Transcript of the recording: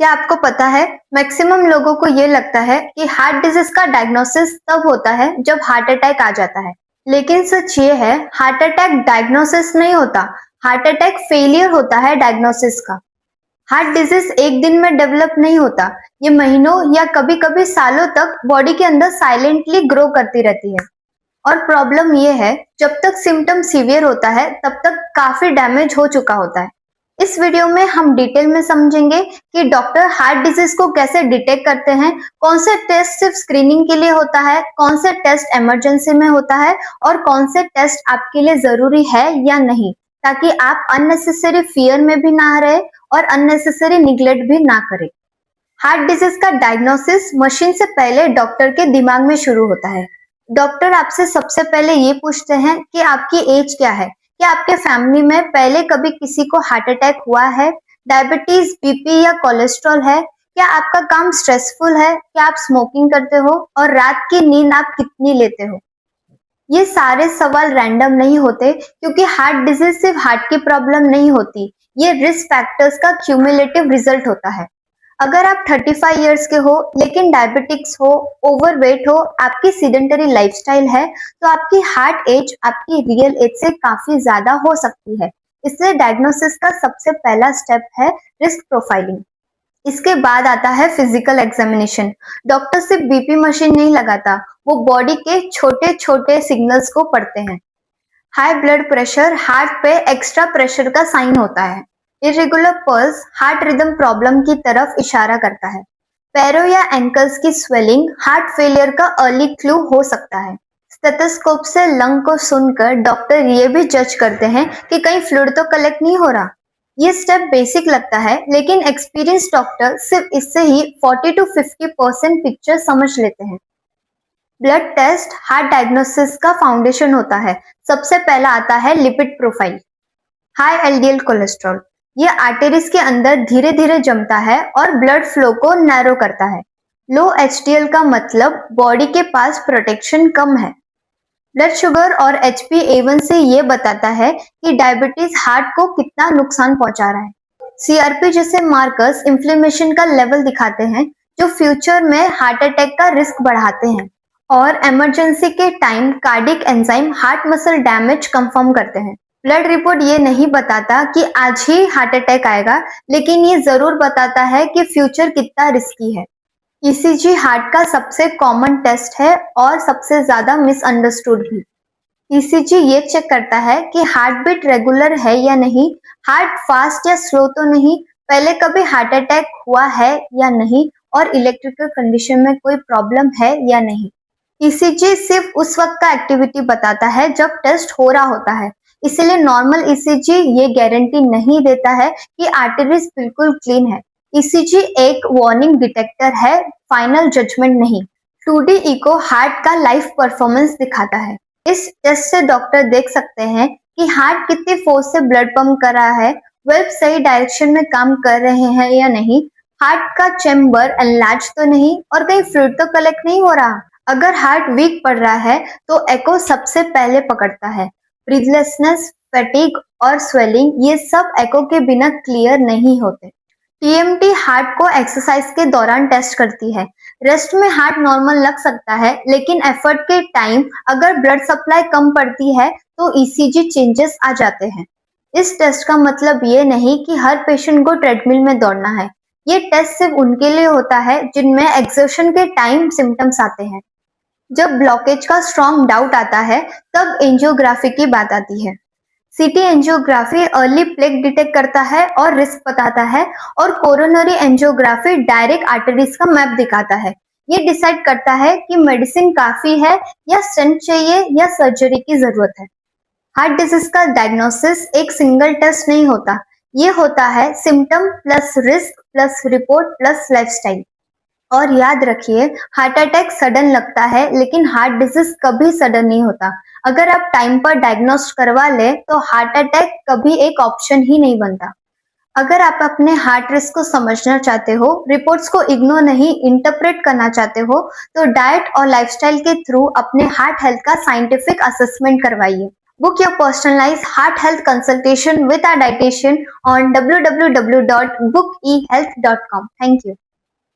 क्या आपको पता है मैक्सिमम लोगों को ये लगता है कि हार्ट डिजीज का डायग्नोसिस तब होता है जब हार्ट अटैक आ जाता है। लेकिन सच ये है, हार्ट अटैक डायग्नोसिस नहीं होता। हार्ट अटैक फेलियर होता है डायग्नोसिस का। हार्ट डिजीज एक दिन में डेवलप नहीं होता। ये महीनों या कभी कभी सालों तक बॉडी के अंदर साइलेंटली ग्रो करती रहती है। और प्रॉब्लम ये है, जब तक सिम्टम सीवियर होता है तब तक काफी डैमेज हो चुका होता है। इस वीडियो में हम डिटेल में समझेंगे कि डॉक्टर हार्ट डिजीज को कैसे डिटेक्ट करते हैं, कौन से टेस्ट सिर्फ स्क्रीनिंग के लिए होता है, कौन से टेस्ट इमरजेंसी में होता है और कौन से टेस्ट आपके लिए जरूरी है या नहीं, ताकि आप अननेसेसरी फियर में भी ना रहे और अननेसेसरी निग्लेक्ट भी ना करें। हार्ट डिजीज का डायग्नोसिस मशीन से पहले डॉक्टर के दिमाग में शुरू होता है। डॉक्टर आपसे सबसे पहले ये पूछते हैं कि आपकी एज क्या है, क्या आपके फैमिली में पहले कभी किसी को हार्ट अटैक हुआ है, डायबिटीज, बीपी या कोलेस्ट्रॉल है, क्या आपका काम स्ट्रेसफुल है, क्या आप स्मोकिंग करते हो और रात की नींद आप कितनी लेते हो। ये सारे सवाल रैंडम नहीं होते, क्योंकि हार्ट डिजीज सिर्फ हार्ट की प्रॉब्लम नहीं होती, ये रिस्क फैक्टर्स का क्यूमुलेटिव रिजल्ट होता है। अगर आप 35 इयर्स के हो लेकिन डायबिटिक्स हो, ओवरवेट हो, आपकी सीडेंटरी लाइफस्टाइल है, तो आपकी हार्ट एज आपकी रियल एज से काफी ज्यादा हो सकती है। इसलिए डायग्नोसिस का सबसे पहला स्टेप है रिस्क प्रोफाइलिंग। इसके बाद आता है फिजिकल एग्जामिनेशन। डॉक्टर सिर्फ बीपी मशीन नहीं लगाता, वो बॉडी के छोटे छोटे सिग्नल्स को पढ़ते हैं। हाई ब्लड प्रेशर हार्ट पे एक्स्ट्रा प्रेशर का साइन होता है। Irregular pulse heart rhythm problem की तरफ इशारा करता है। पैरों या एंकल्स की स्वेलिंग हार्ट फेलियर का अर्ली क्लू हो सकता है। स्टेथोस्कोप से लंग को सुनकर डॉक्टर ये भी जज करते हैं कि कहीं फ्लूइड तो कलेक्ट नहीं हो रहा। ये स्टेप बेसिक लगता है, लेकिन एक्सपीरियंस डॉक्टर सिर्फ इससे ही 40 to 50% पिक्चर समझ लेते हैं। ब्लड टेस्ट हार्ट डायग्नोसिस का फाउंडेशन होता है। सबसे पहला आता है lipid profile. High LDL cholesterol, ये आर्टरीज के अंदर धीरे धीरे जमता है और ब्लड फ्लो को नैरो करता है। लो एचडीएल का मतलब बॉडी के पास प्रोटेक्शन कम है। ब्लड शुगर और HbA1c ये बताता है कि डायबिटीज हार्ट को कितना नुकसान पहुंचा रहा है। सीआरपी जैसे मार्कर्स इन्फ्लेमेशन का लेवल दिखाते हैं, जो फ्यूचर में हार्ट अटैक का रिस्क बढ़ाते हैं। और इमरजेंसी के time cardiac enzyme heart muscle damage confirm करते हैं। ब्लड रिपोर्ट ये नहीं बताता कि आज ही हार्ट अटैक आएगा, लेकिन ये जरूर बताता है कि फ्यूचर कितना रिस्की है। ईसीजी हार्ट का सबसे कॉमन टेस्ट है और सबसे ज्यादा मिसअंडरस्टूड भी। ईसीजी ये चेक करता है कि हार्ट बीट रेगुलर है या नहीं, हार्ट फास्ट या स्लो तो नहीं, पहले कभी हार्ट अटैक हुआ है या नहीं, और इलेक्ट्रिकल कंडीशन में कोई प्रॉब्लम है या नहीं। ईसीजी सिर्फ उस वक्त का एक्टिविटी बताता है जब टेस्ट हो रहा होता है, इसलिए नॉर्मल ईसीजी ये गारंटी नहीं देता है कि आर्टरीज बिल्कुल क्लीन है। ईसीजी एक वार्निंग डिटेक्टर है, फाइनल जजमेंट नहीं। 2D इको हार्ट का लाइफ परफॉर्मेंस दिखाता है। इस टेस्ट से डॉक्टर देख सकते हैं कि हार्ट कितनी फोर्स से ब्लड पंप कर रहा है, वेल्व सही डायरेक्शन में काम कर रहे हैं या नहीं, हार्ट का चैम्बर एनलार्ज तो नहीं और कहीं फ्लूइड तो कलेक्ट नहीं हो रहा। अगर हार्ट वीक पड़ रहा है तो एको सबसे पहले पकड़ता है। ब्रीथलेसनेस, फैटिग और स्वेलिंग ये सब एको के बिना क्लियर नहीं होते। टीएमटी हार्ट को एक्सरसाइज के दौरान टेस्ट करती है। रेस्ट में हार्ट नॉर्मल लग सकता है, लेकिन एफर्ट के टाइम अगर ब्लड सप्लाई कम पड़ती है तो ईसीजी चेंजेस आ जाते हैं। इस टेस्ट का मतलब ये नहीं कि हर पेशेंट को ट्रेडमिल में दौड़ना है। ये टेस्ट सिर्फ उनके लिए होता है जिनमें एक्सर्शन के टाइम सिम्टम्स आते हैं। जब ब्लॉकेज का स्ट्रॉन्ग डाउट आता है तब एंजियोग्राफी की बात आती है। CT angiography early plague detect करता है और रिस्क बताता है, और कोरोनरी एंजियोग्राफी डायरेक्ट आर्टरीज का मैप दिखाता है। ये डिसाइड करता है कि मेडिसिन काफी है या स्टेंट चाहिए या सर्जरी की जरूरत है। हार्ट डिजीज का डायग्नोसिस एक सिंगल टेस्ट नहीं होता, ये होता है symptom plus risk plus report plus lifestyle. और याद रखिए, हार्ट अटैक सडन लगता है, लेकिन हार्ट डिजीज कभी सडन नहीं होता। अगर आप टाइम पर डायग्नोस्ट करवा ले तो हार्ट अटैक कभी एक ऑप्शन ही नहीं बनता। अगर आप अपने हार्ट रिस्क को समझना चाहते हो, रिपोर्ट्स को इग्नोर नहीं इंटरप्रेट करना चाहते हो, तो डाइट और लाइफस्टाइल के थ्रू अपने हार्ट हेल्थ का साइंटिफिक असेसमेंट करवाइए। Book your personalized heart health consultation with our dietitian on www.bookehealth.com. Thank you.